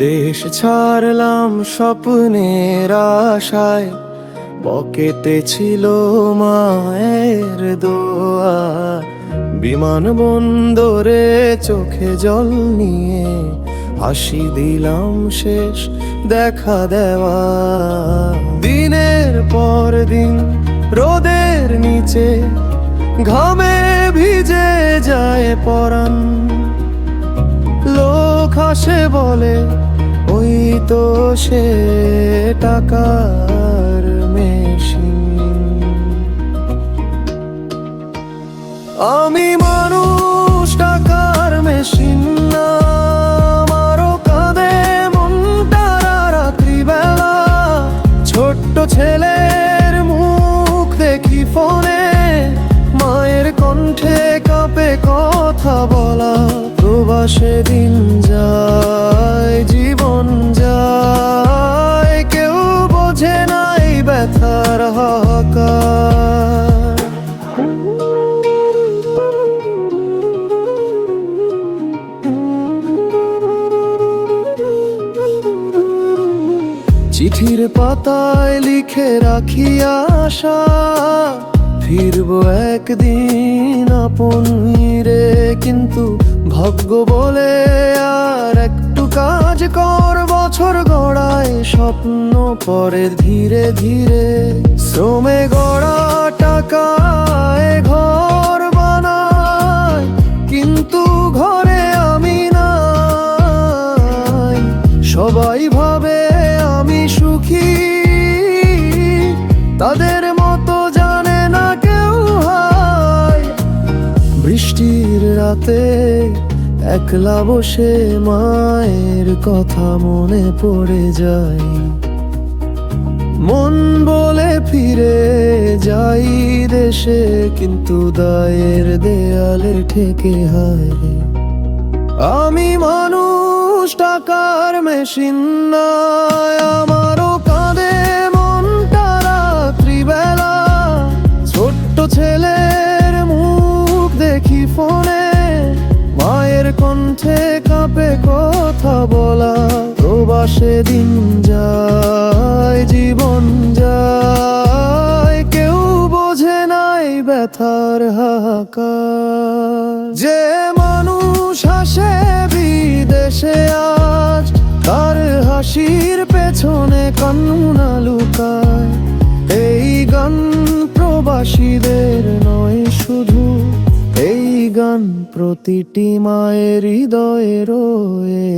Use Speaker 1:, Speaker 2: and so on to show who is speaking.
Speaker 1: দেশ ছাড়লাম স্বপ্নের আশায়, পকেটে ছিল মায়ের দোয়া। বিমানবন্দরে চোখে জল নিয়ে হাসি দিলাম শেষ দেখা দেওয়া। দিনের পর দিন রোদের নিচে ঘামে ভিজে যায় পরাণ। লোক হাসে বলে ওই তো সে টাকার মেশিন। আমি মানুষ টাকার মেশিন না, আমারও কাঁদে মনটা রাত্রিবেলা। ছোট্ট ছেলের মুখ দেখি ফোনে, মায়ের কণ্ঠে কাঁপে কথা বলা। প্রবাসে দিন যায়, জীবন যায়, কেউ বোঝে নাই ব্যথার হাহাকার। চিঠির পাতায় লিখে রাখি আশা, ফিরবো একদিন আপন রে। কিন্তু ভাগ্য বলে আর একটু কাজ কর, বছর গড়ায় স্বপ্ন পরে ধীরে ধীরে। শ্রমে গড়া টাকায় ঘর বানায়, কিন্তু ঘরে আমি নাই। সবাই ভাবে আমি সুখী, তাদের মতো জানে না কেউ হায়। বৃষ্টির রাতে একলা বসে মায়ের কথা মনে পড়ে যায়। মন বলে ফিরে যাই দেশে, কিন্তু দায়ের দেয়ালে ঠেকে হায়। আমি মানুষ টাকার মেশিন না, আমারও কাঁদে মনটা রাত্রিবেলা। ছোট্ট ছেলের মুখ দেখি ফোনে, মায়ের কণ্ঠে কাঁপে কথা বলা। প্রবাসে দিন যায়, জীবন যায়, কেউ বোঝে নাই ব্যথার হাহাকার। যে মানুষ হাসে বিদেশে আজ, তার হাসির পেছনে কান্না লুকায়। এই গান প্রবাসীদের নয় শুধু, এই গান প্রতিটি মায়ের হৃদয়ে রয়ে।